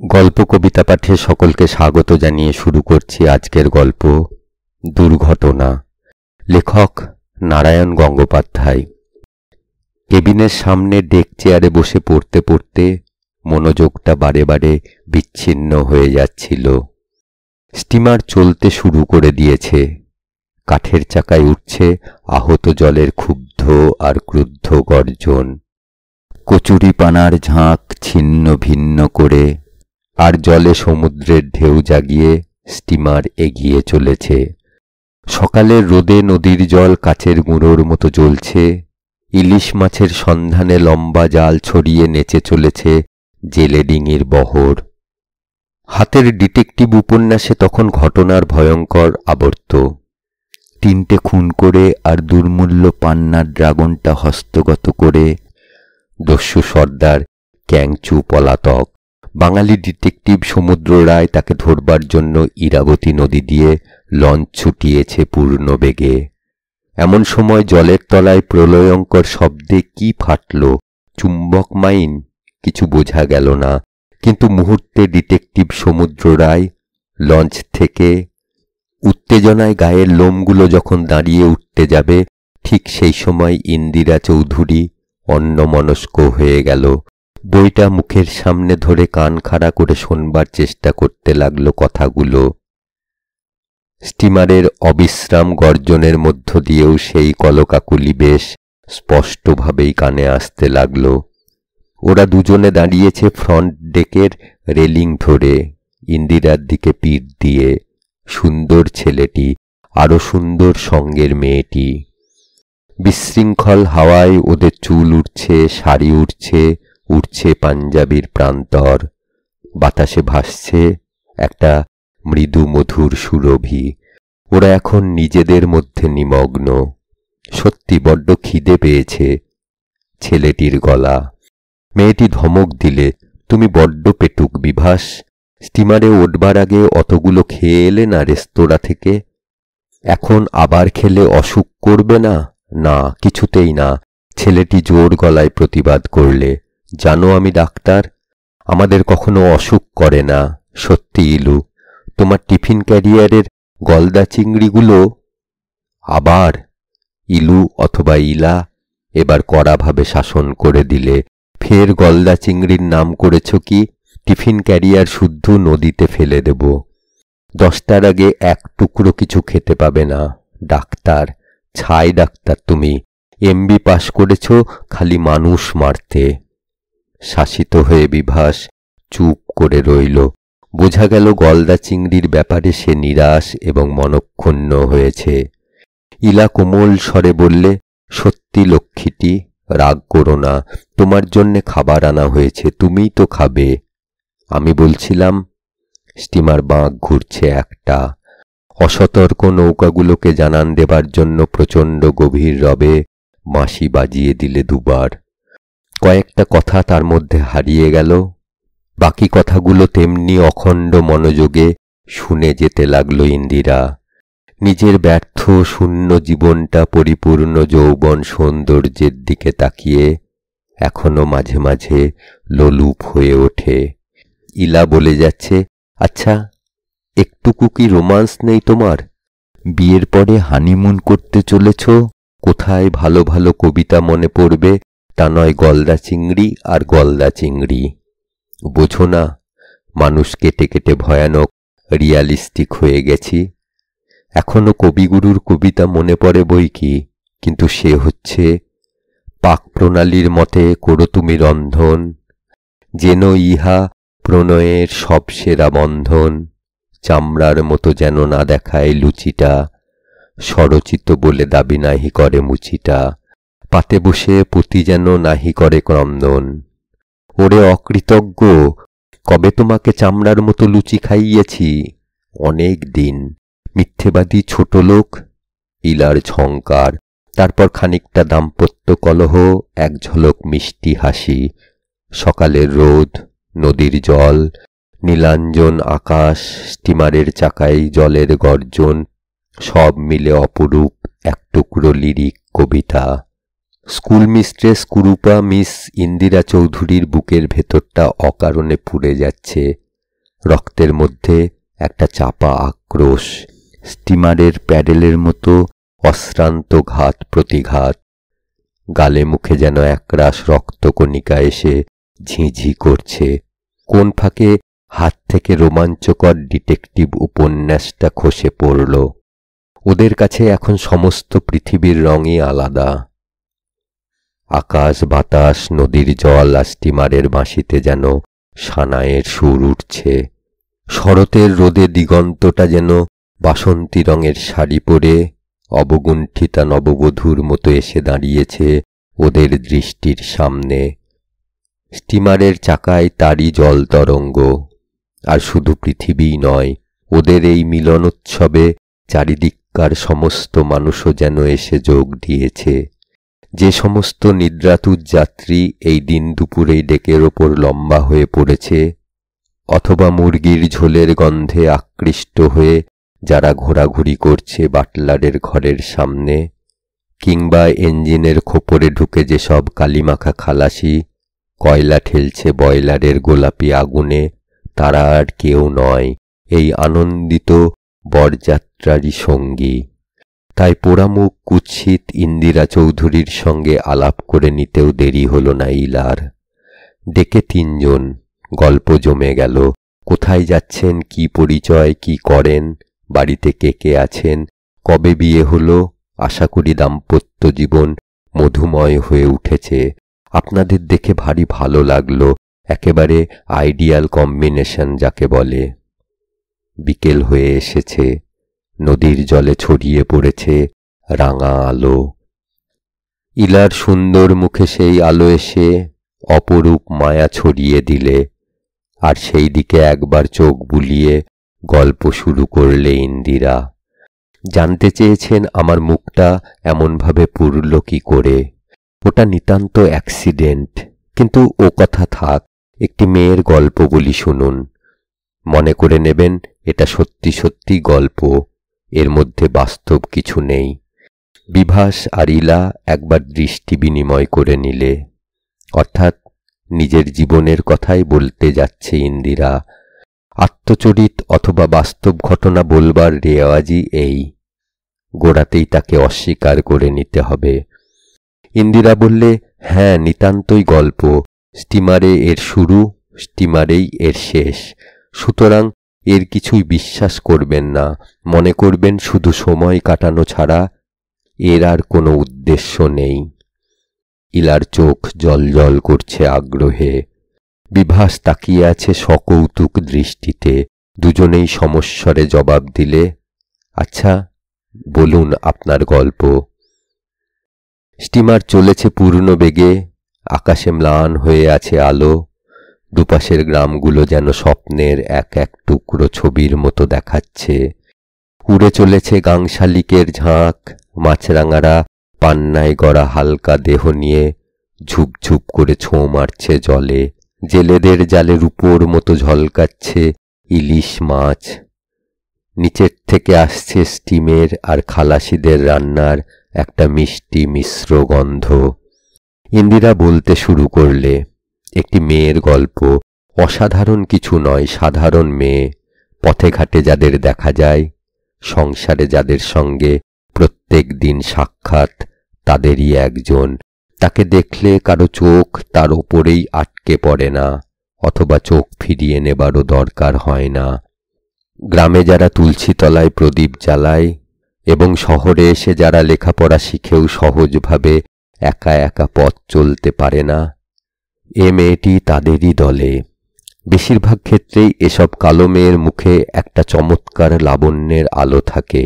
গল্প কবিতা পাঠে সকলকে স্বাগত জানিয়ে শুরু করছি আজকের গল্প দুর্ঘটনা। লেখক নারায়ণ গঙ্গোপাধ্যায়। কেবিনের সামনে ডেক চেয়ারে বসে পড়তে পড়তে মনোযোগটা বারে বারে বিচ্ছিন্ন হয়ে যাচ্ছিল। স্টিমার চলতে শুরু করে দিয়েছে। কাঠের চাকায় উঠছে আহত জলের ক্ষুব্ধ আর ক্রুদ্ধ গর্জন। কচুরিপানার ঝাঁক ছিন্ন ভিন্ন করে আর জলে সমুদ্রের ঢেউ জাগিয়ে স্টিমার এগিয়ে চলেছে। সকালের রোদে নদীর জল কাচের গুঁড়োর মতো জ্বলছে। ইলিশ মাছের সন্ধানে লম্বা জাল ছড়িয়ে নেচে চলেছে জেলে ডিঙির বহর। হাতের ডিটেকটিভ উপন্যাসে তখন ঘটনার ভয়ঙ্কর আবর্ত। 3টে খুন করে আর দুর্মূল্য পান্নার ড্রাগনটা হস্তগত করে দস্যু সর্দার ক্যাংচু পলাতক। বাঙালি ডিটেকটিভ সমুদ্র রায় তাকে ধরবার জন্য ইরাবতী নদী দিয়ে লঞ্চ ছুটিয়েছে পূর্ণ বেগে। এমন সময় জলের তলায় প্রলয়ঙ্কর শব্দে কি ফাটল, চুম্বক মাইন? কিছু বোঝা গেল না, কিন্তু মুহূর্তে ডিটেকটিভ সমুদ্র রায় লঞ্চ থেকে উত্তেজনায় গায়ের লোমগুলো যখন দাঁড়িয়ে উঠতে যাবে, ঠিক সেই সময় ইন্দিরা চৌধুরী অন্যমনস্ক হয়ে গেল। বইটা মুখের সামনে ধরে কান খাড়া করে শোনবার চেষ্টা করতে লাগলো কথাগুলো। স্টিমারের অবিশ্রাম গর্জনের মধ্য দিয়েও সেই কলকাকুলি বেশ স্পষ্টভাবেই কানে আসতে লাগল। ওরা দুজনে দাঁড়িয়েছে ফ্রন্ট ডেকের রেলিং ধরে, ইন্দিরার দিকে পিঠ দিয়ে। সুন্দর ছেলেটি, আরো সুন্দর সঙ্গের মেয়েটি। বিশৃঙ্খল হাওয়ায় ওদের চুল উঠছে, শাড়ি উঠছে, উঠছে পাঞ্জাবির প্রান্তর। বাতাসে ভাসছে একটা মৃদু মধুর সুরভি। ওরা এখন নিজেদের মধ্যে নিমগ্ন। সত্যি বড্ড খিদে পেয়েছে। ছেলেটির গলা। মেয়েটি ধমক দিলে, তুমি বড্ড পেটুক বিভাস। স্টিমারে উঠবার আগে অতগুলো খেয়ে এলে না রেস্তোরাঁ থেকে? এখন আবার খেলে অসুখ করবে না? না, কিছুতেই না। ছেলেটি জোর গলায় প্রতিবাদ করলে, জানো আমি ডাক্তার, আমাদের কখনো অসুখ করে না। সত্যি ইলু, তোমার টিফিন ক্যারিয়ারের গলদা চিংড়িগুলো। আবার ইলু অথবা ইলা এবার কড়াভাবে শাসন করে দিলে, ফের গলদা চিংড়ির নাম করেছ কি? টিফিন ক্যারিয়ার শুদ্ধ নদীতে ফেলে দেব। 10টার আগে এক টুকরো কিছু খেতে পাবে না। ডাক্তার, ছাই ডাক্তার তুমি, এমবি পাশ করেছ খালি মানুষ মারতে। শাসিত হয়ে বিভাস চুপ করে রইল। বোঝা গেল গলদা চিংড়ির ব্যাপারে সে নিরাশ এবং মনক্ষুণ্ণ হয়েছে। ইলা কোমল স্বরে বললে, সত্যি লক্ষ্মীটি, রাগ করো না, তোমার জন্যে খাবার আনা হয়েছে, তুমিই তো খাবে। আমি বলছিলাম। স্টিমার বাঁক ঘুরছে একটা। অসতর্ক নৌকাগুলোকে জানান দেবার জন্য প্রচণ্ড গভীর রবে বাঁশি বাজিয়ে দিলে দুবার। কয়েকটা কথা তার মধ্যে হারিয়ে গেল। বাকি কথাগুলো তেমনি অখণ্ড মনোযোগে শুনে যেতে লাগল ইন্দিরা। নিজের ব্যর্থ শূন্য জীবনটা পরিপূর্ণ যৌবন সৌন্দর্যের দিকে তাকিয়ে এখনো মাঝে মাঝে লোলুপ হয়ে ওঠে। ইলা বলে যাচ্ছে, আচ্ছা, একটুকু কি রোমান্স নেই তোমার? বিয়ের পরে হানিমুন করতে চলেছ, কোথায় ভালো ভালো কবিতা মনে পড়বে? তা নয় গলদা চিংড়ি আর গলদা চিংড়ি। বোঝো না, মানুষ কেটে কেটে ভয়ানক রিয়ালিস্টিক হয়ে গেছি। এখনো কবিগুরুর কবিতা মনে পড়ে বই কি, কিন্তু সে হচ্ছে পাক প্রণালীর মতে করো তুমি রন্ধন, যেন ইহা প্রণয়ের সব সেরা বন্ধন। চামড়ার মতো যেন না দেখায় লুচিটা, স্বরচিত বলে দাবি নাহি করে মুচিটা। পাতে বসে পতি যেন নাহি করে ক্রন্দন। ওরে অকৃতজ্ঞ, কবে তোমাকে চামড়ার মতো লুচি খাইয়েছি? অনেক দিন। মিথ্যেবাদী ছোট লোক। ইলার ঝংকার, তারপর খানিকটা দাম্পত্য কলহ, এক ঝলক মিষ্টি হাসি। সকালের রোদ, নদীর জল, নীলাঞ্জন আকাশ, স্টিমারের চাকায় জলের গর্জন, সব মিলে অপরূপ এক টুকরো লিরিক কবিতা। স্কুল মিস্ট্রেস কুরুপা মিস ইন্দিরা চৌধুরীর বুকের ভেতরটা অকারণে পুড়ে যাচ্ছে। রক্তের মধ্যে একটা চাপা আক্রোশ, স্টিমারের প্যাডেলের মতো অশ্রান্ত ঘাত প্রতিঘাত। গালে মুখে যেন একরাশ রক্তকণিকা এসে ঝিঁঝি করছে। কোন ফাঁকে হাত থেকে রোমাঞ্চকর ডিটেকটিভ উপন্যাসটা খসে পড়ল। ওদের কাছে এখন সমস্ত পৃথিবীর রঙই আলাদা। আকাশ, বাতাস, নদীর জল আর স্টিমারের বাঁশিতে যেন সানাইয়ের সুর উঠছে। শরতের রোদে দিগন্তটা যেন বাসন্তী রঙের শাড়ি পরে অবগুণ্ঠিতা নববধূর মতো এসে দাঁড়িয়েছে ওদের দৃষ্টির সামনে। স্টিমারের চাকায় তারই জল তরঙ্গ। আর শুধু পৃথিবীই নয়, ওদের এই মিলনোৎসবে চারিদিককার সমস্ত মানুষও যেন এসে যোগ দিয়েছে। যে সমস্ত নিদ্রাতুর যাত্রী এই দিন দুপুরেই ডেকের ওপর লম্বা হয়ে পড়েছে, অথবা মুরগির ঝোলের গন্ধে আকৃষ্ট হয়ে যারা ঘোরাঘুরি করছে বাটলারের ঘরের সামনে, কিংবা ইঞ্জিনের খোপরে ঢুকে যেসব কালিমাখা খালাসি কয়লা ঠেলছে বয়লারের গোলাপি আগুনে, তারা আর কেউ নয় এই আনন্দিত বরযাত্রারই সঙ্গী। তাই পোড়ামুখ কুৎসিত ইন্দিরা চৌধুরীর সঙ্গে আলাপ করে নিতেও দেরি হল না ইলার। ডেকে 3 জন, গল্প জমে গেল। কোথায় যাচ্ছেন, কি পরিচয়, কি করেন, বাড়িতে কে কে আছেন, কবে বিয়ে হলো, আশা করি দাম্পত্য জীবন মধুময় হয়ে উঠেছে। আপনাদের দেখে ভারী ভালো লাগলো, একেবারে আইডিয়াল কম্বিনেশন যাকে বলে। বিকেল হয়ে এসেছে, নদীর জলে ছড়িয়ে পড়েছে রাঙা আলো। ইলার সুন্দর মুখে সেই আলো এসে অপরূপ মায়া ছড়িয়ে দিলে, আর সেই দিকে একবার চোখ বুলিয়ে গল্প শুরু করলে ইন্দিরা। জানতে চেয়েছেন আমার মুখটা এমনভাবে পুরল কি করে। ওটা নিতান্ত অ্যাক্সিডেন্ট, কিন্তু ও কথা থাক, একটি মেয়ের গল্প বলি শুনুন। মনে করে নেবেন এটা সত্যি সত্যি গল্প, এর মধ্যে বাস্তব কিছু নেই। বিভাস আর ইলা একবার দৃষ্টি বিনিময় করে নিলে, অর্থাৎ নিজের জীবনের কথাই বলতে যাচ্ছে ইন্দিরা। আত্মচরিত অথবা বাস্তব ঘটনা বলবার রেওয়াজই এই, গোড়াতেই তাকে অস্বীকার করে নিতে হবে। ইন্দিরা বললে, হ্যাঁ নিতান্তই গল্প, স্টিমারে এর শুরু, স্টিমারেই এর শেষ, সুতরাং এর কিছুই বিশ্বাস করবেন না, মনে করবেন শুধু সময় কাটানো ছাড়া এর আর কোনো উদ্দেশ্য নেই। ইলার চোখ জলজল করছে আগ্রহে। বিভাস তাকিয়ে আছে সকৌতুক দৃষ্টিতে। দুজনেই সমস্বরে জবাব দিলে, আচ্ছা বলুন আপনার গল্প। স্টিমার চলেছে পূর্ণ বেগে, আকাশে ম্লান হয়ে আছে আলো। দুপাশের গ্রামগুলো যেন স্বপ্নের এক এক টুকরো ছবির মতো দেখাচ্ছে। উড়ে চলেছে গাংশালিকের ঝাঁক, মাছরাঙারা পান্নায় গড়া হালকা দেহ নিয়ে ঝুপঝুপ করে ছোঁ মারছে জলে। জেলেদের জালে রূপোর মতো ঝলকাচ্ছে ইলিশ মাছ। নিচের থেকে আসছে স্টিমের আর খালাসিদের রান্নার একটা মিষ্টি মিশ্র গন্ধ। ইন্দিরা বলতে শুরু করলে, একটি মেয়ের গল্প, অসাধারণ কিছু নয়, সাধারণ মেয়ে, পথে ঘাটে যাদের দেখা যায়, সংসারে যাদের সঙ্গে প্রত্যেক দিন সাক্ষাৎ, তাদেরই একজন। তাকে দেখলে কারো চোখ তার ওপরেই আটকে পড়ে না, অথবা চোখ ফিরিয়ে নেবারও দরকার হয় না। গ্রামে যারা তুলসী তলায় প্রদীপ জ্বালায় এবং শহরে এসে যারা লেখাপড়া শিখেও সহজভাবে একা একা পথ চলতে পারে না, এ মেয়েটি তাদেরই দলে। বেশিরভাগ ক্ষেত্রেই এসব কালো মেয়ের মুখে একটা চমৎকার লাবণ্যের আলো থাকে,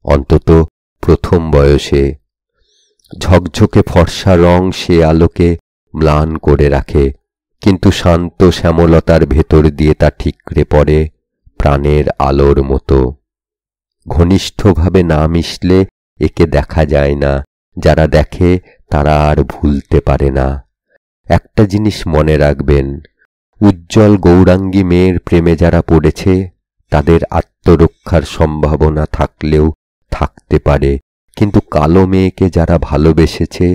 অন্তত প্রথম বয়সে। ঝকঝকে ফর্সা রং সে আলোকে ম্লান করে রাখে, কিন্তু শান্ত শ্যামলতার ভেতর দিয়ে তা ঠিকরে পড়ে প্রাণের আলোর মতো। ঘনিষ্ঠভাবে না মিশলে একে দেখা যায় না, যারা দেখে তারা আর ভুলতে পারে না। একটা জিনিস মনে রাখবেন, উজ্জ্বল গৌরাঙ্গী মেয়ের প্রেমে যারা পড়েছে তাদের আত্মরক্ষার সম্ভাবনা থাকলেও থাকতে পারে, কিন্তু কালো মেয়েকে যারা ভালোবেসেছে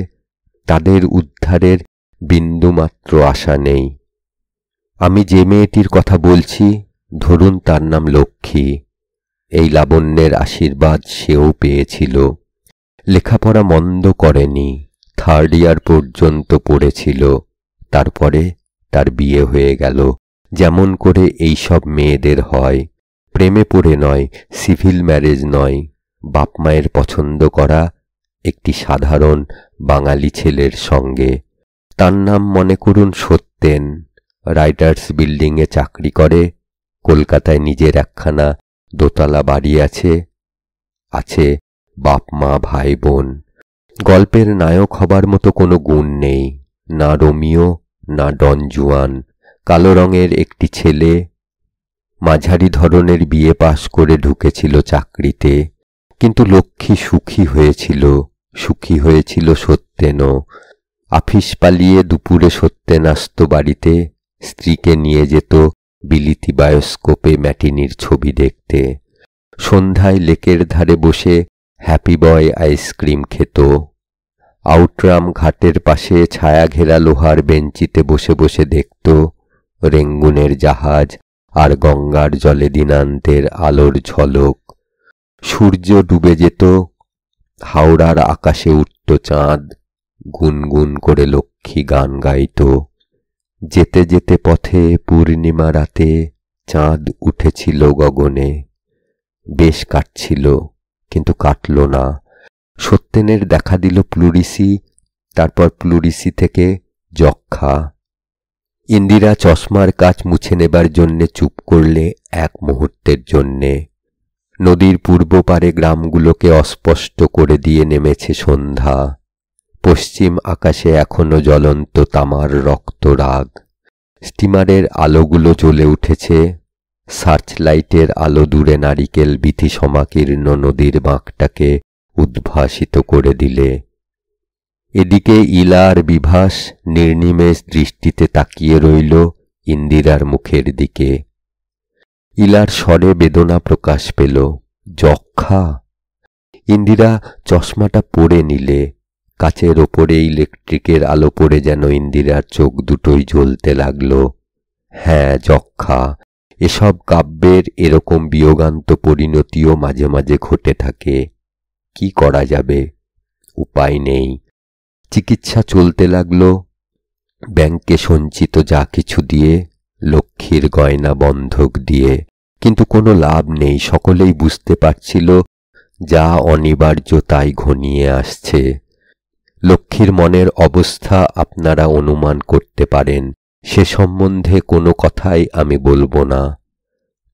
তাদের উদ্ধারের বিন্দুমাত্র আশা নেই। আমি যে মেয়েটির কথা বলছি ধরুন তার নাম লক্ষ্মী। এই লাবণ্যের আশীর্বাদ সেও পেয়েছিল। লেখাপড়া মন্দ করেনি, 3rd ইয়ার পর্যন্ত পড়েছিল। তারপরে তার বিয়ে হয়ে গেল, যেমন করে এই সব মেয়েদের হয়। প্রেমে পড়ে নয়, সিভিল ম্যারেজ নয়, বাপ মায়ের পছন্দ করা একটি সাধারণ বাঙালি ছেলের সঙ্গে। তার নাম মনে করুন সত্যেন। রাইটার্স বিল্ডিংয়ে চাকরি করে। কলকাতায় নিজের একখানা দোতলা বাড়ি আছে। আছে বাপ মা ভাই বোন। গল্পের নায়ক হবার মতো কোনো গুণ নেই, না রোমিও না ডন জুয়ান। কালো রঙের একটি ছেলে, মাঝারি ধরনের বিয়ে পাশ করে ঢুকেছিল চাকরিতে। কিন্তু লক্ষ্মী সুখী হয়েছিল, সুখী হয়েছিল সত্যেনও। আফিস পালিয়ে দুপুরে সত্যেন আসত বাড়িতে, স্ত্রীকে নিয়ে যেত বিলিতি বায়োস্কোপে ম্যাটিনির ছবি দেখতে। সন্ধ্যায় লেকের ধারে বসে হ্যাপি বয় আইসক্রিম খেত। আউটরাম ঘাটের পাশে ছায়া ঘেরা লোহার বেঞ্চিতে বসে বসে দেখত রেঙ্গুনের জাহাজ আর গঙ্গার জলে দিনান্তের আলোর ঝলক। সূর্য ডুবে যেত, হাওড়ার আকাশে উঠত চাঁদ। গুনগুন করে লক্ষ্মী গান গাইত। যেতে যেতে পথে পূর্ণিমা রাতে চাঁদ উঠেছিল গগনে। বেশ কাটছিল, কিন্তু কাটল না। সত্যেনের দেখা দিল প্লুরিসি, তারপর প্লুরিসি থেকে যক্ষা। ইন্দিরা চশমার কাচ মুছে নেবার জন্যে চুপ করলে এক মুহূর্তের জন্যে। নদীর পূর্ব পারে গ্রামগুলোকে অস্পষ্ট করে দিয়ে নেমেছে সন্ধ্যা। পশ্চিম আকাশে এখনো জ্বলন্ত তামার রক্তরাগ। স্টিমারের আলোগুলো জ্বলে উঠেছে। সার্চ লাইটের আলো দূরে নারিকেল বিথি সমাকীর্ণ নদীর বাঁকটাকে উদ্ভাসিত করে দিলে। এদিকে ইলা আর বিভাস নির্নিমেষ দৃষ্টিতে তাকিয়ে রইল ইন্দিরার মুখের দিকে। ইলার স্বরে বেদনা প্রকাশ পেল। যক্ষা? ইন্দিরা চশমাটা পরে নিলে। কাচের ওপরে ইলেকট্রিকের আলো পড়ে যেন ইন্দিরার চোখ দুটোই জ্বলতে লাগল। হ্যাঁ, যক্ষা। এসব কাব্যের এরকম বিয়োগান্ত পরিণতিও মাঝে মাঝে ঘটে থাকে। কি করা যাবে? উপায় নেই। চিকিৎসা চলতে লাগল। ব্যাংকে সঞ্চিত যা কিছু দিয়ে, লক্ষ্মীর গয়না বন্ধক দিয়ে। কিন্তু কোনো লাভ নেই। সকলেই বুঝতে পারছিল যা অনিবার্য তাই ঘনিয়ে আসছে। লক্ষ্মীর মনের অবস্থা আপনারা অনুমান করতে পারেন। সে সম্বন্ধে কোনো কথাই আমি বলবো না।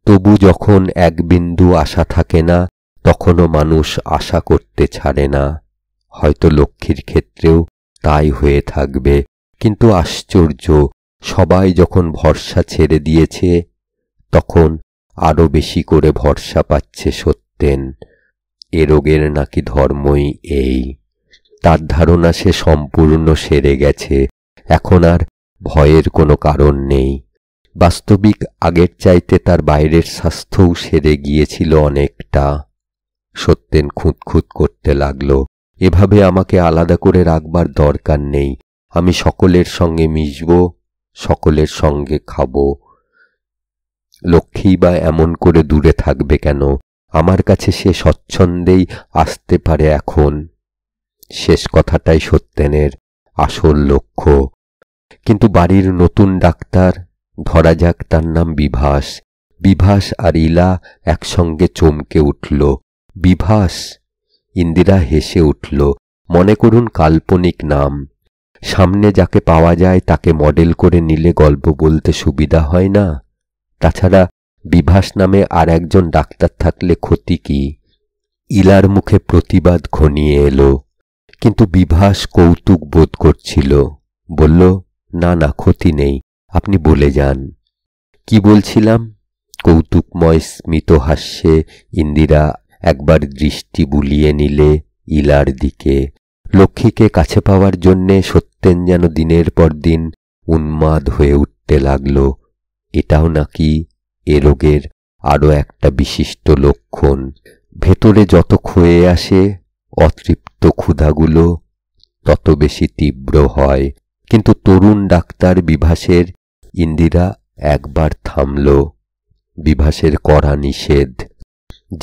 তবু যখন এক বিন্দু আশা থাকে না, তখনও মানুষ আশা করতে ছাড়ে না। হয়তো লক্ষ্মীর ক্ষেত্রেও তাই হয়ে থাকবে। কিন্তু আশ্চর্য, সবাই যখন ভরসা ছেড়ে দিয়েছে, তখন আরো বেশি করে ভরসা পাচ্ছে সত্যেন। এ রোগের নাকি ধর্মই এই। তার ধারণা সে সম্পূর্ণ সেরে গেছে। এখন আর ভয়ের কোনো কারণ নেই। বাস্তবিক আগের চাইতে তার বাইরের স্বাস্থ্যও সেরে গিয়েছিল অনেকটা। সত্যেন খুঁতখুত করতে লাগল, এভাবে আমাকে আলাদা করে রাখবার দরকার নেই। আমি সকলের সঙ্গে মিশব, সকলের সঙ্গে খাব। লক্ষ্মী বা এমন করে দূরে থাকবে কেন? আমার কাছে সে স্বচ্ছন্দেই আসতে পারে এখন। শেষ কথাটাই সত্যেনের আসল লক্ষ্য। কিন্তু বাড়ির নতুন ডাক্তার, ধরা যাক তার নাম বিভাস। বিভাস আর ইলা একসঙ্গে চমকে উঠল। বিভাস! ইন্দিরা হেসে উঠল। মনে করুন কাল্পনিক নাম। সামনে যাকে পাওয়া যায় তাকে মডেল করে নিলে গল্প বলতে সুবিধা হয় না? তাছাড়া বিভাস নামে আর একজন ডাক্তার থাকলে ক্ষতি কি? ইলার মুখে প্রতিবাদ ঘনিয়ে এলো। কিন্তু বিভাস কৌতুক বোধ করছিল। বলল, না না, ক্ষতি নেই, আপনি বলে যান। কি বলছিলাম? কৌতুকময় স্মিত হাস্যে ইন্দিরা একবার দৃষ্টি বুলিয়ে নিলে ইলার দিকে। লক্ষ্মীকে কাছে পাওয়ার জন্যে সত্যেন যেন দিনের পর দিন উন্মাদ হয়ে উঠতে লাগল। এটাও নাকি এ রোগের আরো একটা বিশিষ্ট লক্ষণ। ভেতরে যত ক্ষয়ে আসে, অতৃপ্ত ক্ষুধাগুলো তত বেশি তীব্র হয়। কিন্তু তরুণ ডাক্তার বিভাসের ইন্দিরা একবার থামল। বিভাসের কড়া নিষেধ।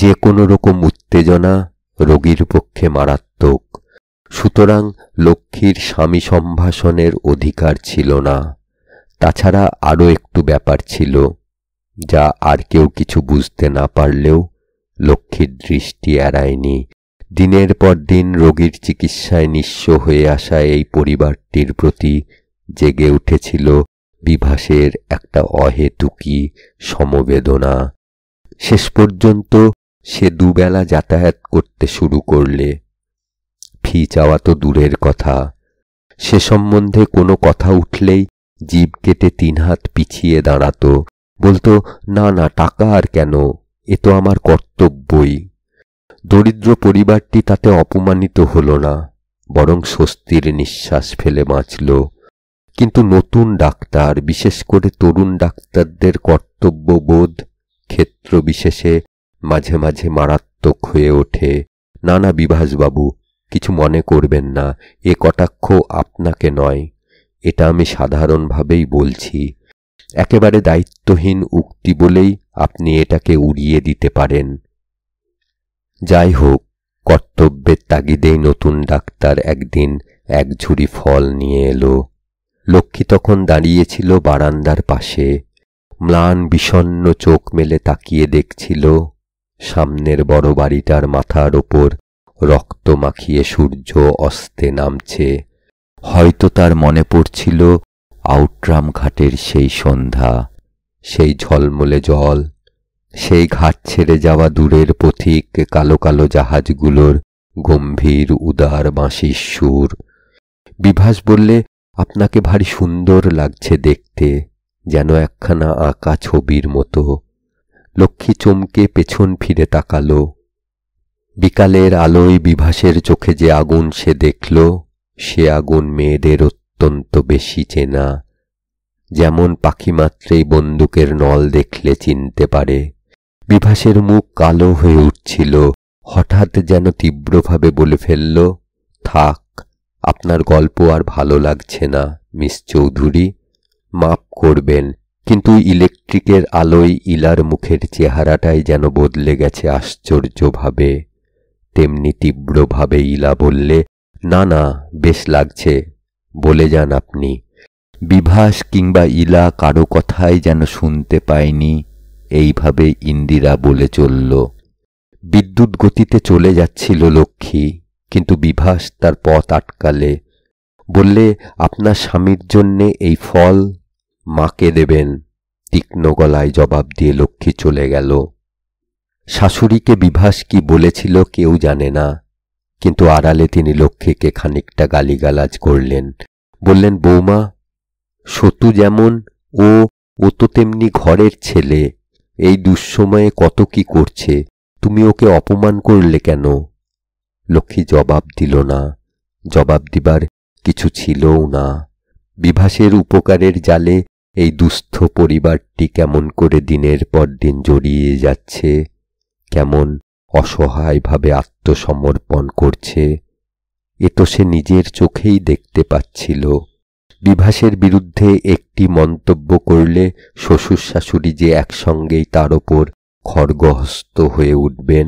যে কোনো রকম উত্তেজনা রোগীর পক্ষে মারাত্মক, সুতরাং লক্ষ্মীর স্বামী সম্ভাষণের অধিকার ছিল না। তাছাড়া আরও একটু ব্যাপার ছিল, যা আর কেউ কিছু বুঝতে না পারলেও লক্ষ্মীর দৃষ্টি এড়ায়নি। দিনের পর দিন রোগীর চিকিৎসায় নিঃস্ব হয়ে আসা এই পরিবারটির প্রতি জেগে উঠেছিল বিভাসের একটা অহেতুকী সমবেদনা। শেষ পর্যন্ত সে দুবেলা যাতায়াত করতে শুরু করলে। ফি চাওয়া তো দূরের কথা, সে সম্বন্ধে কোনো কথা উঠলেই জিভ কেটে 3 হাত পিছিয়ে দাঁড়াতো, বলতো, না না, টাকা আর কেন, এ তো আমার কর্তব্যই। দরিদ্র পরিবারটি তাতে অপমানিত হল না, বরং স্বস্তির নিঃশ্বাস ফেলে বাঁচল। কিন্তু নতুন ডাক্তার, বিশেষ করে তরুণ ডাক্তারদের কর্তব্যবোধ ক্ষেত্র বিশেষে মাঝে মাঝে মারাত্মক হয়ে ওঠে। না না বিভাসবাবু, কিছু মনে করবেন না, এ কটাক্ষ আপনাকে নয়, এটা আমি সাধারণভাবেই বলছি। একেবারে দায়িত্বহীন উক্তি বলেই আপনি এটাকে উড়িয়ে দিতে পারেন। যাই হোক, কর্তব্যের তাগিদেই নতুন ডাক্তার একদিন এক ঝুড়ি ফল নিয়ে এলো। লক্ষ্মী তখন দাঁড়িয়েছিল বারান্দার পাশে, ম্লান বিষণ্ণ চোখ মেলে তাকিয়ে দেখছিল সামনের বড় বাড়িটার মাথার ওপর রক্ত মাখিয়ে সূর্য অস্তে নামছে। হয়তো তার মনে পড়ছিল আউটরাম ঘাটের সেই সন্ধ্যা, সেই ঝলমলে জল, সেই ঘাট ছেড়ে যাওয়া দূরের পথিক কালো কালো জাহাজগুলোর গম্ভীর উদার বাঁশির সুর। বিভাস বললে, আপনাকে ভারী সুন্দর লাগছে দেখতে, যেন একখানা আঁকা ছবির মতো। লক্ষ্মী চমকে পেছন ফিরে তাকালো। বিকালের আলোয় বিভাসের চোখে যে আগুন সে দেখল, সে আগুন মেয়েদের অত্যন্ত বেশি চেনা। যেমন পাখি মাত্রেই বন্দুকের নল দেখলে চিনতে পারে। বিভাসের মুখ কালো হয়ে উঠছিল, হঠাৎ যেন তীব্রভাবে বলে ফেলল, থাক, আপনার গল্প আর ভালো লাগছে না মিস চৌধুরী, মাপ করবেন, কিন্তু ইলেকট্রিকের আলোয় ইলার মুখের চেহারাটাই যেন বদলে গেছে আশ্চর্যভাবে। তেমনি তীব্রভাবে ইলা বললে, না না, বেশ লাগছে, বলে যান আপনি। বিভাস কিংবা ইলা কারো কথাই যেন শুনতে পায়নি, এইভাবে ইন্দিরা বলে চলল। বিদ্যুৎ গতিতে চলে যাচ্ছিল লক্ষ্মী, কিন্তু বিভাস তার পথ আটকালে। বললে, আপনার স্বামীর জন্যে এই ফল মাকে দেবেন। তীক্ষ্ণ গলায় জবাব দিয়ে লক্ষ্মী চলে গেল। শাশুড়িকে বিভাস কি বলেছিল কেউ জানে না, কিন্তু আড়ালে তিনি লক্ষ্মীকে খানিকটা গালিগালাজ করলেন। বললেন, বৌমা, সতু যেমন ও তো তেমনি ঘরের ছেলে, এই দুঃসময়ে কত কি করছে, তুমি ওকে অপমান করলে কেন? লক্ষ্মী জবাব দিল না, জবাব দিবার কিছু ছিলও না। বিভাসের উপকারের জালে এই দুস্থ পরিবারটি কেমন করে দিনের পর দিন জড়িয়ে যাচ্ছে, কেমন অসহায়ভাবে আত্মসমর্পণ করছে, এ তো সে নিজের চোখেই দেখতে পাচ্ছিল। বিভাসের বিরুদ্ধে একটি মন্তব্য করলে শ্বশুর শাশুড়ি যে একসঙ্গেই তার ওপর খড়গহস্ত হয়ে উঠবেন,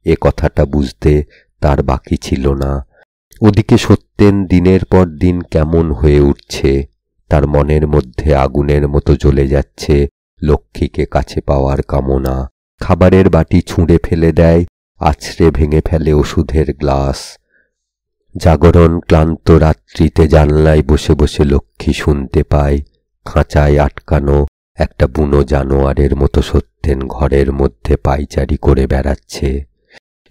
এ কথাটা বুঝতে তার বাকি ছিল না। ওদিকে সত্যেন দিনের পর দিন কেমন হয়ে উঠছে, তার মনের মধ্যে আগুনের মতো জ্বলে যাচ্ছে লক্ষ্মীকে কাছে পাওয়ার কামনা। খাবারের বাটি ছুঁড়ে ফেলে দেয়, আছড়ে ভেঙে ফেলে ওষুধের গ্লাস। জাগরণ ক্লান্ত রাত্রিতে জানলায় বসে বসে লক্ষ্মী শুনতে পায় খাঁচায় আটকানো একটা বুনো জানোয়ারের মতো সত্যেন ঘরের মধ্যে পায়চারি করে বেড়াচ্ছে।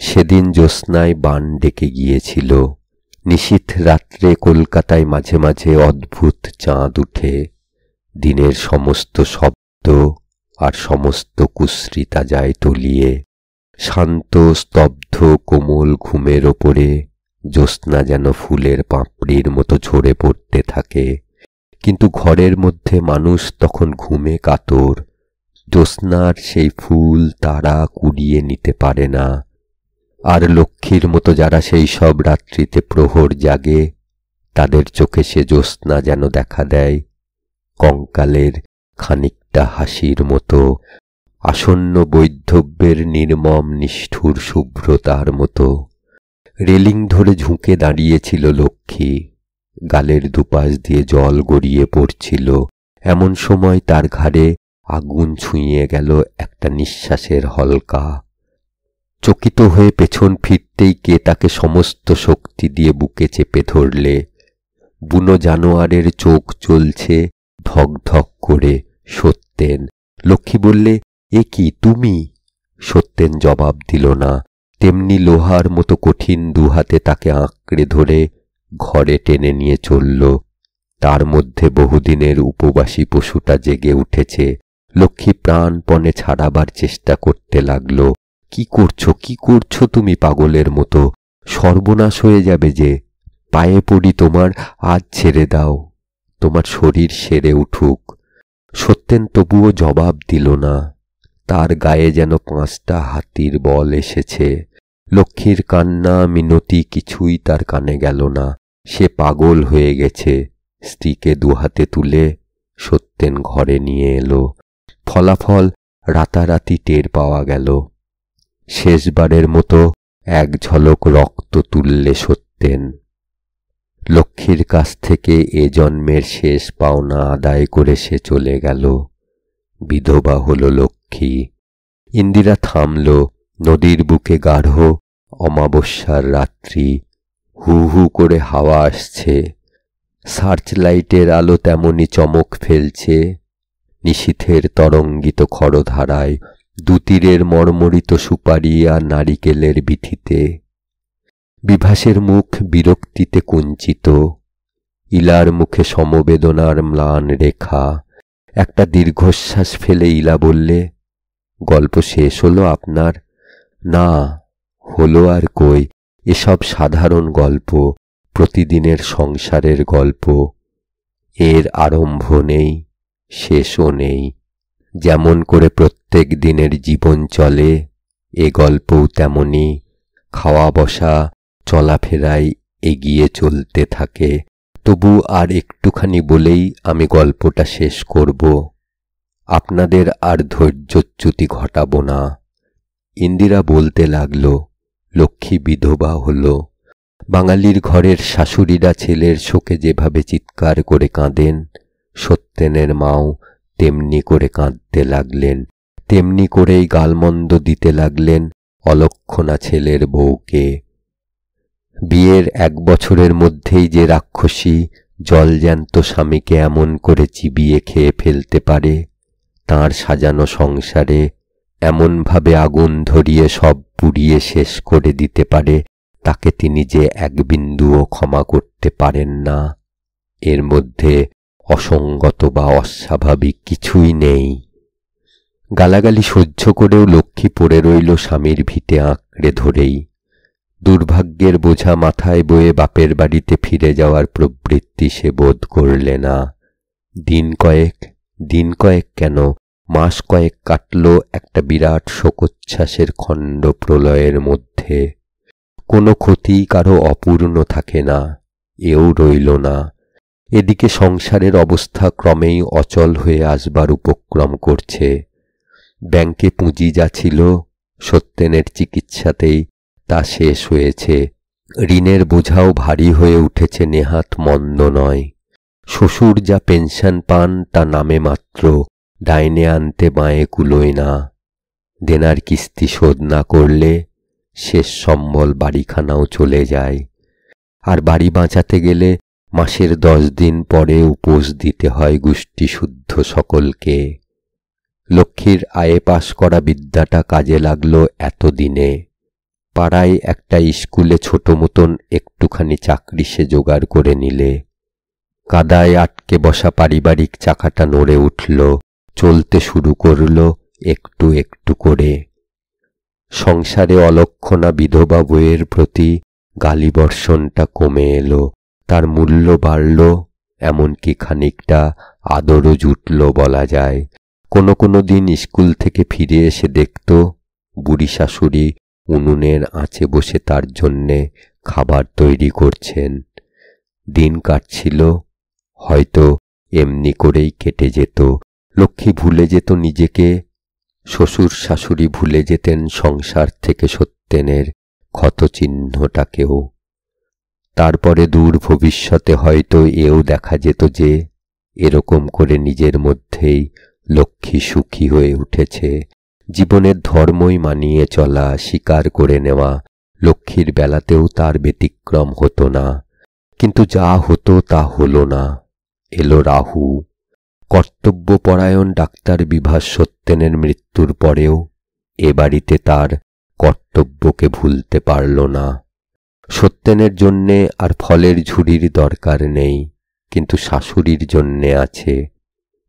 সেদিন জ্যোৎস্নায় বান ডেকে গিয়েছিল। নিশীথ রাত্রে কলকাতায় মাঝে মাঝে অদ্ভুত চাঁদ উঠে, দিনের সমস্ত শব্দ আর সমস্ত কুশ্রিতা যায় তলিয়ে। শান্ত স্তব্ধ কোমল ঘুমের ওপরে জ্যোৎস্না যেন ফুলের পাপড়ির মতো ঝরে পড়তে থাকে, কিন্তু ঘরের মধ্যে মানুষ তখন ঘুমে কাতর। জ্যোৎস্নার সেই ফুল তারা কুড়িয়ে নিতে পারে না। আর লক্ষ্মীর মতো যারা সেই সব রাত্রিতে প্রহর জাগে, তাদের চোখে সে জ্যোৎস্না যেন দেখা দেয় কঙ্কালের খানিকটা হাসির মতো, আসন্ন বৈধব্যের নির্মম নিষ্ঠুর শুভ্রতার মতো। রেলিং ধরে ঝুঁকে দাঁড়িয়েছিল লক্ষ্মী। গালের দুপাশ দিয়ে জল গড়িয়ে পড়ছিল। এমন সময় তার ঘাড়ে আগুন ছুঁয়ে গেল একটা নিঃশ্বাসের হলকা। চকিত হয়ে পেছন ফিরতেই কে তাকে সমস্ত শক্তি দিয়ে বুকে চেপে ধরলে। বুনো জানোয়ারের চোখ জ্বলছে ধক ধক করে। সত্যেন। লক্ষ্মী বললে, এ কি তুমি? সত্যেন জবাব দিল না। তেমনি লোহার মতো কঠিন দুহাতে তাকে আঁকড়ে ধরে ঘরে টেনে নিয়ে চলল। তার মধ্যে বহুদিনের উপবাসী পশুটা জেগে উঠেছে। লক্ষ্মী প্রাণপণে ছাড়াবার চেষ্টা করতে লাগল। কি করছো, কি করছো তুমি পাগলের মতো? সর্বনাশ হয়ে যাবে যে। পায়ে পড়ি তোমার, আজ ছেড়ে দাও। তোমার শরীর সেরে উঠুক। সত্যেন তবুও জবাব দিল না। তার গায়ে যেন 5টা হাতির বল এসেছে। লক্ষ্মীর কান্না মিনতি কিছুই তার কানে গেল না। সে পাগল হয়ে গেছে। স্ত্রীকে দুহাতে তুলে সত্যেন ঘরে নিয়ে এলো। ফলাফল রাতারাতি টের পাওয়া গেল। শেষবারের মতো এক ঝলক রক্ত তুললে সত্যেন। লক্ষ্মীর কাছ থেকে এ জন্মের শেষ পাওনা আদায় করে সে চলে গেল। বিধবা হল লক্ষ্মী। ইন্দিরা থামল। নদীর বুকে গাঢ় অমাবস্যার রাত্রি। হু হু করে হাওয়া আসছে। সার্চ লাইটের আলো তেমনি চমক ফেলছে। নিশীথের তরঙ্গিত খরধারায়, দুতীরের মর্মরিত সুপারি আর নারিকেলের বিথিতে। বিভাসের মুখ বিরক্তিতে কুঞ্চিত। ইলার মুখে সমবেদনার ম্লান রেখা। একটা দীর্ঘশ্বাস ফেলে ইলা বললে, গল্প শেষ হলো আপনার? না, হলো আর কই। এসব সাধারণ গল্প, প্রতিদিনের সংসারের গল্প। এর আরম্ভ নেই, শেষও নেই। যেমন করে প্রত্যেক দিনের জীবন চলে, এ গল্পও তেমনি। খাওয়া বসা চলাফেরায় এগিয়ে চলতে থাকে। তবু আর একটুখানি বলেই আমি গল্পটা শেষ করব। আপনাদের আর ধৈর্যচ্যুতি ঘটাব না। ইন্দিরা বলতে লাগল, লক্ষ্মী বিধবা হল। বাঙালির ঘরের শাশুড়িরা ছেলের শোকে যেভাবে চিৎকার করে কাঁদেন, সত্যেনের মাও তেমনি করে কাঁদতে লাগলেন। তেমনি করেই গালমন্দ দিতে লাগলেন অলক্ষণা ছেলের বউকে। বিয়ের 1 বছরের মধ্যেই যে রাক্ষসী জলজ্যান্ত স্বামীকে এমন করে চিবিয়ে খেয়ে ফেলতে পারে, তাঁর সাজানো সংসারে এমনভাবে আগুন ধরিয়ে সব পুড়িয়ে শেষ করে দিতে পারে, তাকে তিনি যে 1 বিন্দুও ক্ষমা করতে পারেন না। এর মধ্যে অসঙ্গত বা অস্বাভাবিক কিছুই নেই। গালাগালি সহ্য করেও লক্ষ্মী পড়ে রইল স্বামীর ভিটে আঁকড়ে ধরেই। দুর্ভাগ্যের বোঝা মাথায় বয়ে বাপের বাড়িতে ফিরে যাওয়ার প্রবৃত্তি সে বোধ করলে না। দিন কয়েক কেন, মাস কয়েক কাটল একটা বিরাট শোকোচ্ছ্বাসের খণ্ড প্রলয়ের মধ্যে। কোনো ক্ষতি কারো অপূর্ণ থাকে না, এও রইল না। এদিকে সংসারের অবস্থা ক্রমেই অচল হয়ে আসবার উপক্রম করছে। ব্যাংকে পুঁজি যা ছিল, সত্যেনের চিকিৎসাতেই তা শেষ হয়েছে। ঋণের বোঝাও ভারী হয়ে উঠেছে, নেহাত মন্দ নয়। শ্বশুর যা পেনশন পান তা নামে মাত্র, ডাইনে আনতে বাঁয়ে কুলোয় না। দেনার কিস্তি শোধ না করলে শেষ সম্বল বাড়িখানাও চলে যায়। আর বাড়ি বাঁচাতে গেলে মাসের 10 দিন পরে উপোস দিতে হয় গোষ্ঠীশুদ্ধ সকলকে। লক্ষ্মীর আয়ে পাশ করা বিদ্যাটা কাজে লাগলো এতদিনে। পাড়ায় একটা স্কুলে ছোট মতন একটুখানি চাকরি সে জোগাড় করে নিলে। কাদায় আটকে বসা পারিবারিক চাকাটা নড়ে উঠল, চলতে শুরু করল একটু একটু করে। সংসারে অলক্ষণা বিধবা বউয়ের প্রতি গালিবর্ষণটা কমে এলো, তার মূল্য বাড়ল, এমনকি খানিকটা আদরও জুটল বলা যায়। কোনো দিন স্কুল থেকে ফিরে এসে দেখত বুড়ি শাশুড়ি উনুনের আঁচে বসে তার জন্যে খাবার তৈরি করছেন। দিন কাটছিল, হয়তো এমনি করেই কেটে যেত। লক্ষ্মী ভুলে যেত নিজেকে, শ্বশুর শাশুড়ি ভুলে যেতেন সংসার থেকে সত্যেনের ক্ষতচিহ্নটাকেও। তারপরে দূর ভবিষ্যতে হয়তো এও দেখা যেত যে এরকম করে নিজের মধ্যেই লক্ষ্মী সুখী হয়ে উঠেছে। জীবনের ধর্মই মানিয়ে চলা, স্বীকার করে নেওয়া। লক্ষ্মীর বেলাতেও তার ব্যতিক্রম হতো না। কিন্তু যা হতো তা হলো না। এলো রাহু। কর্তব্যপরায়ণ ডাক্তার বিভাস সত্যেনের মৃত্যুর পরেও এ বাড়িতে তার কর্তব্যকে ভুলতে পারল না। সত্যেনের জন্যে আর ফলের ঝুড়ির দরকার নেই, কিন্তু শাশুড়ির জন্যে আছে।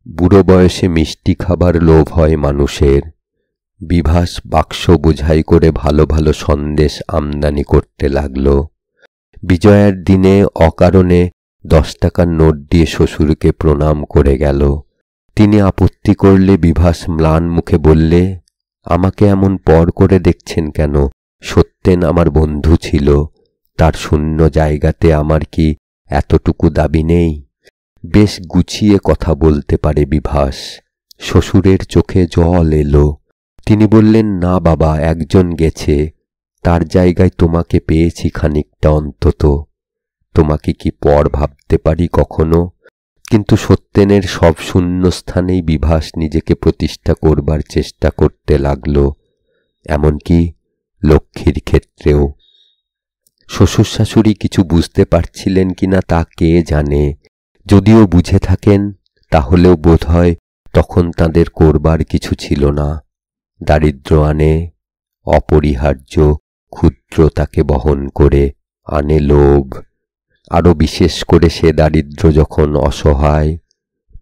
বুড়ো বয়সে মিষ্টি খাবার লোভ হয় মানুষের। বিভাস বাক্স বোঝাই করে ভালো ভালো সন্দেশ আমদানি করতে লাগল। বিজয়ার দিনে অকারণে 10 টাকার নোট দিয়ে শ্বশুরকে প্রণাম করে গেল। তিনি আপত্তি করলে বিভাস ম্লান মুখে বললে, আমাকে এমন পর করে দেখছেন কেন? সত্যেন আমার বন্ধু ছিল, তার শূন্য জায়গাতে আমার কি এতটুকু দাবি নেই? বেশ গুছিয়ে কথা বলতে পারে বিভাস। শ্বশুরের চোখে জল এলো। তিনি বললেন, না বাবা, একজন গেছে, তার জায়গায় তোমাকে পেয়েছি খানিকটা অন্তত। তোমাকে কি পর ভাবতে পারি কখনো? কিন্তু সত্যেনের সব শূন্য স্থানেই বিভাস নিজেকে প্রতিষ্ঠা করবার চেষ্টা করতে লাগল, এমনকি লক্ষ্মীর ক্ষেত্রেও। শ্বশুর শাশুড়ি কিছু বুঝতে পারছিলেন কিনা তা কে জানে। যদিও বুঝে থাকেন, তাহলেও বোধ হয় তখন তাদের করবার কিছু ছিল না। দারিদ্র্য আনে অপরিহার্য ক্ষুদ্রতাকে বহন করে, আনে লোভ। আরো বিশেষ করে সে দারিদ্র্য যখন অসহায়,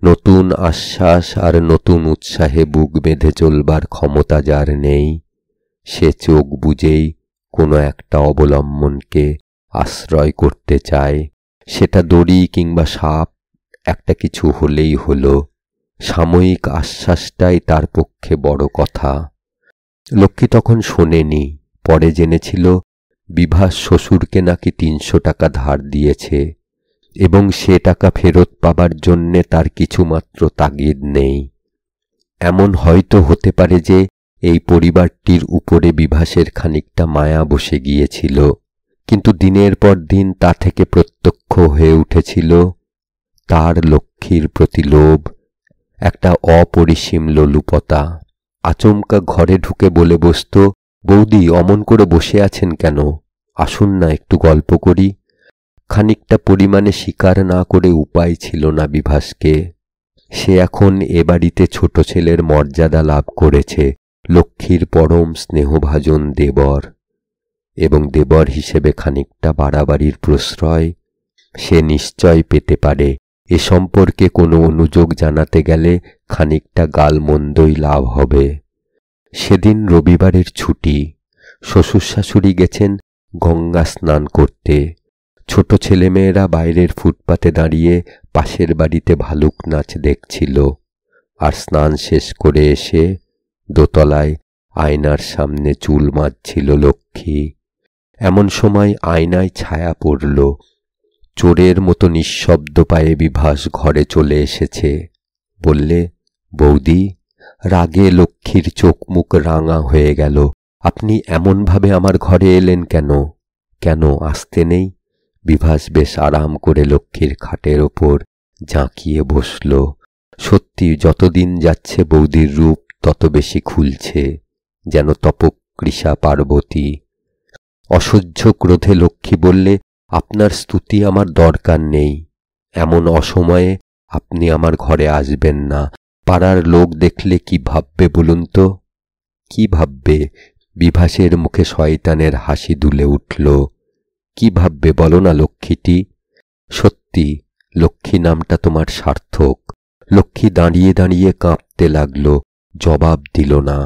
নতুন আশ্বাস আর নতুন উৎসাহে বুক বেঁধে চলবার ক্ষমতা যার নেই, সে চোখ বুজেই কোনো একটা অবলম্বনকে আশ্রয় করতে চায়। সেটা দড়ি কিংবা সাপ, একটা কিছু হলেই হলো। সাময়িক আশ্বাসটাই তার পক্ষে বড় কথা। লক্ষ্মী তখন শোনেনি, পরে জেনেছিল বিভাস শ্বশুরকে নাকি 300 টাকা ধার দিয়েছে এবং সে টাকা ফেরত পাবার জন্যে তার কিছুমাত্র তাগিদ নেই। এমন হয়তো হতে পারে যে এই পরিবারটির উপরে বিভাসের খানিকটা মায়া বসে গিয়েছিল, কিন্তু দিনের পর দিন তা থেকে প্রত্যক্ষ হয়ে উঠেছিল তার লক্ষ্মীর প্রতি লোভ, একটা অপরিসীম লোলুপতা। আচমকা ঘরে ঢুকে বলে বসত, বৌদি অমন করে বসে আছেন কেন? আসুন না একটু গল্প করি। খানিকটা পরিমাণে স্বীকার না করে উপায় ছিল না বিভাসকে। সে এখন এ বাড়িতে ছোট ছেলের মর্যাদা লাভ করেছে, লক্ষ্মীর পরম স্নেহভাজন দেবর, এবং দেবর হিসেবে খানিকটা বাড়াবাড়ির প্রশ্রয় সে নিশ্চয় পেতে পারে। এ সম্পর্কে কোনো অনুযোগ জানাতে গেলে খানিকটা গালমন্দই লাভ হবে। সেদিন রবিবারের ছুটি। শ্বশুর শাশুড়ি গেছেন গঙ্গা স্নান করতে। ছোট ছেলেমেয়েরা বাইরের ফুটপাতে দাঁড়িয়ে পাশের বাড়িতে ভালুক নাচ দেখছিল। আর স্নান শেষ করে এসে দোতলায় আয়নার সামনে চুল মাজছিল লক্ষ্মী। এমন সময় আয়নায় ছায়া পড়ল। চোরের মতো নিঃশব্দ পায়ে বিভাস ঘরে চলে এসেছে। বললে, বৌদি। রাগে লক্ষ্মীর চোখ মুখ রাঙা হয়ে গেল। আপনি এমনভাবে আমার ঘরে এলেন কেন? কেন আসতে নেই? বিভাস বেশ আরাম করে লক্ষ্মীর খাটের ওপর জাঁকিয়ে বসল। সত্যি যতদিন যাচ্ছে বৌদির রূপ তত বেশি খুলছে, যেন তপকৃষা পার্বতী। অসহ্য ক্রোধে লক্ষ্মী বললে, আপনার স্তুতি আমার দরকার নেই। এমন অসময়ে আপনি আমার ঘরে আসবেন না। পাড়ার লোক দেখলে কি ভাববে বলুন তো? কি ভাববে? বিভাসের মুখে শয়তানের হাসি দুলে উঠল। কি ভাববে বলো না লক্ষ্মীটি? সত্যি লক্ষ্মী নামটা তোমার সার্থক। লক্ষ্মী দাঁড়িয়ে দাঁড়িয়ে কাঁপতে লাগল, জবাব দিল না।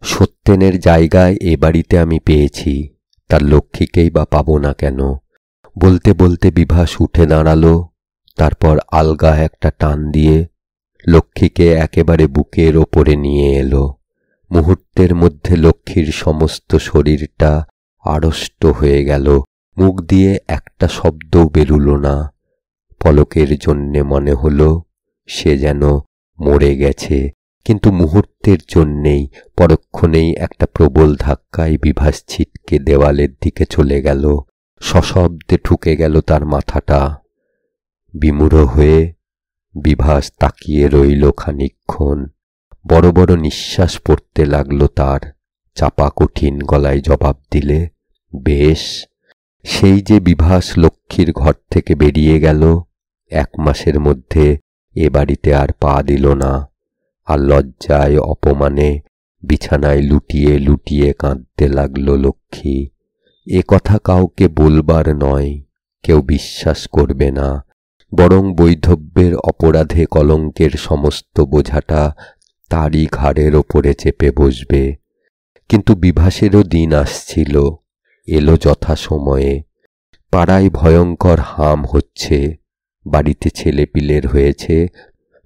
সত্যেনের জায়গায় এ বাড়িতে আমি পেয়েছি, তার লক্ষ্মীকেই বা পাবো না কেন? বলতে বলতে বিভাস উঠে দাঁড়ালো। তারপর আলগা একটা টান দিয়ে লক্ষ্মীকে একেবারে বুকের ওপরে নিয়ে এলো। মুহূর্তের মধ্যে লক্ষ্মীর সমস্ত শরীরটা আড়ষ্ট হয়ে গেল। মুখ দিয়ে একটা শব্দও বেরুল না। পলকের জন্যে মনে হলো সে যেন মরে গেছে, কিন্তু মুহূর্তের জন্যেই, পরক্ষণেই একটা প্রবল ধাক্কায় বিভাস ছিটকে দেওয়ালের দিকে চলে গেল। সশব্দে ঠুকে গেল তার মাথাটা। বিমূঢ় হয়ে বিভাস তাকিয়ে রইল খানিকক্ষণ। বড় বড় নিঃশ্বাস পড়তে লাগল তার। চাপা কঠিন গলায় জবাব দিলে, বেশ। সেই যে বিভাস লক্ষ্মীর ঘর থেকে বেরিয়ে গেল, 1 মাসের মধ্যে এ বাড়িতে আর পা দিল না। আর লজ্জায় অপমানে বিছানায় লুটিয়ে লুটিয়ে কাঁদতে লাগল লক্ষ্মী। এ কথা কাউকে বলবার নয়, কেউ বিশ্বাস করবে না, বরং বৈধব্যের অপরাধে কলঙ্কের সমস্ত বোঝাটা তারই ঘাড়ের ওপরে চেপে বসবে। কিন্তু বিভাসেরও দিন আসছিল, এলো যথাসময়ে। পাড়ায় ভয়ঙ্কর হাম হচ্ছে, বাড়িতে ছেলেপিলের হয়েছে,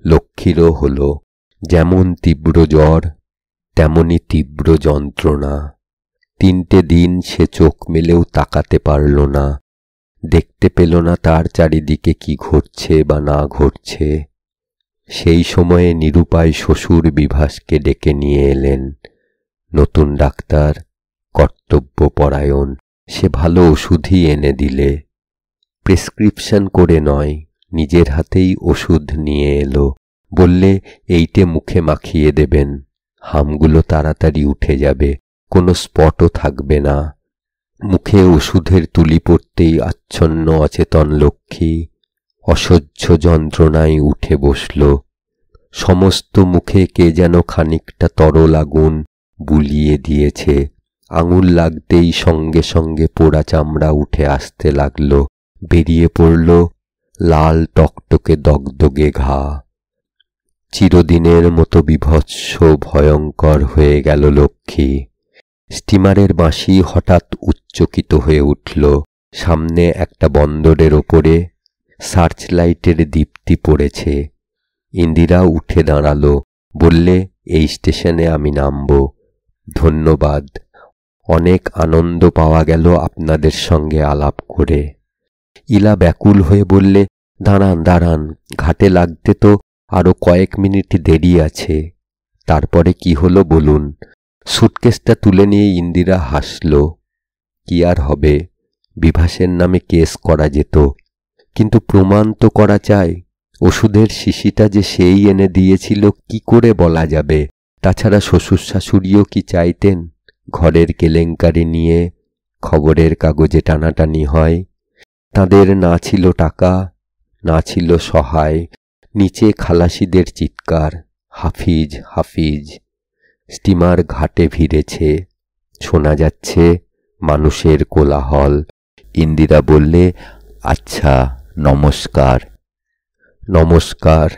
লক্ষ্মীরও হলো। যেমন তীব্র জ্বর, তেমনি তীব্র যন্ত্রণা। 3টে দিন সে চোখ মেলেও তাকাতে পারল না, দেখতে পেল না তার চারিদিকে কি ঘটছে বা না ঘটছে। সেই সময়ে নিরুপায় শ্বশুর বিভাসকে ডেকে নিয়ে এলেন। নতুন ডাক্তার, কর্তব্যপরায়ণ, সে ভালো ওষুধই এনে দিলে। প্রেসক্রিপশন করে নয়, নিজের হাতেই ওষুধ নিয়ে এলো। বললে, এইটে মুখে মাখিয়ে দেবেন, হামগুলো তাড়াতাড়ি উঠে যাবে, কোনো স্পটও থাকবে না। মুখে ওষুধের তুলি পড়তেই আচ্ছন্ন অচেতন লক্ষ্মী অসহ্য যন্ত্রণায় উঠে বসল। সমস্ত মুখে কে যেন খানিকটা তরল আগুন বুলিয়ে দিয়েছে। আঙুল লাগতেই সঙ্গে সঙ্গে পোড়া চামড়া উঠে আসতে লাগল। বেরিয়ে পড়ল লাল টকটকে দগদগে ঘা। চিরদিনের মতো বিভৎস ভয়ঙ্কর হয়ে গেল লক্ষ্মী। স্টিমারের বাঁশি হঠাৎ উচ্চকিত হয়ে উঠল। সামনে একটা বন্দরের ওপরে সার্চ লাইটের দীপ্তি পড়েছে। ইন্দিরা উঠে দাঁড়ালো, বললে, এই স্টেশনে আমি নামব। ধন্যবাদ, অনেক আনন্দ পাওয়া গেল আপনাদের সঙ্গে আলাপ করে। ইলা ব্যাকুল হয়ে বললে, দাঁড়ান দাঁড়ান, ঘাটে লাগতে তো আরো কয়েক মিনিট দেরি আছে। তারপরে কি হলো বলুন। সুটকেসটা তুলে নিয়ে ইন্দিরা হাসল। কি আর হবে, বিভাসের নামে কেস করা যেত, কিন্তু প্রমাণ তো করা চাই। ওষুধের শিশিটা যে সেই এনে দিয়েছিল কি করে বলা যাবে। তাছাড়া শ্বশুর শাশুড়িও কি চাইতেন ঘরের কেলেঙ্কারি নিয়ে খবরের কাগজে টানাটানি হয়? তাদের না ছিল টাকা, না ছিল সহায়, নিচে খালাসিদের চিৎকার, হাফিজ হাফিজ। স্টিমার ঘাটে ভিড়েছে, শোনা যাচ্ছে মানুষের কোলাহল। ইন্দিরা বললে, আচ্ছা, নমস্কার। নমস্কার।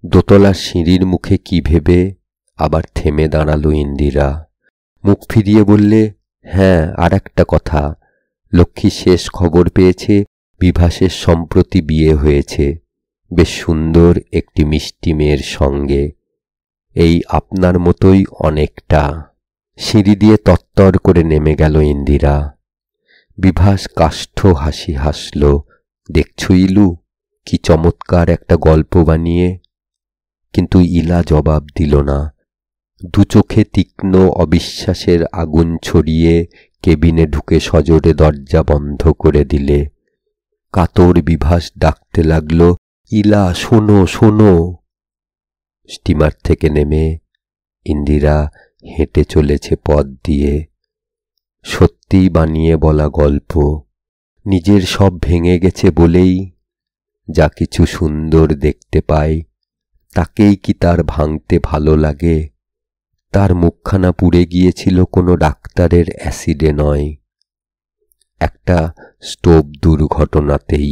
দোতলার সিঁড়ির মুখে কি ভেবে আবার থেমে দাঁড়ালো ইন্দিরা। মুখ ফিরিয়ে বললে, হ্যাঁ, আর একটা কথা। লক্ষ্মী শেষ খবর পেয়েছে বিভাসের সম্প্রতি বিয়ে হয়েছে, বেশ সুন্দর একটি মিষ্টি মেয়ের সঙ্গে, এই আপনার মতোই অনেকটা। সিঁড়ি দিয়ে তত্তর করে নেমে গেল ইন্দিরা। বিভাস কাষ্ঠ হাসি হাসল। দেখছ ইলু, কি চমৎকার একটা গল্প বানিয়ে। কিন্তু ইলা জবাব দিল না। দু চোখে তীক্ষ্ণ অবিশ্বাসের আগুন ছড়িয়ে কেবিনে ঢুকে সজোরে দরজা বন্ধ করে দিলে। কাতর বিভাস ডাকতে লাগল, ইলা শোনো শোনো। স্টিমার থেকে নেমে ইন্দিরা হেঁটে চলেছে পথ দিয়ে। সত্যিই বানিয়ে বলা গল্প। নিজের সব ভেঙে গেছে বলেই যা কিছু সুন্দর দেখতে পায় তাকেই কি তার ভাঙতে ভালো লাগে? তার মুখখানা পুড়ে গিয়েছিল কোনো ডাক্তারের অ্যাসিডে নয়, একটা স্টোভ দুর্ঘটনাতেই।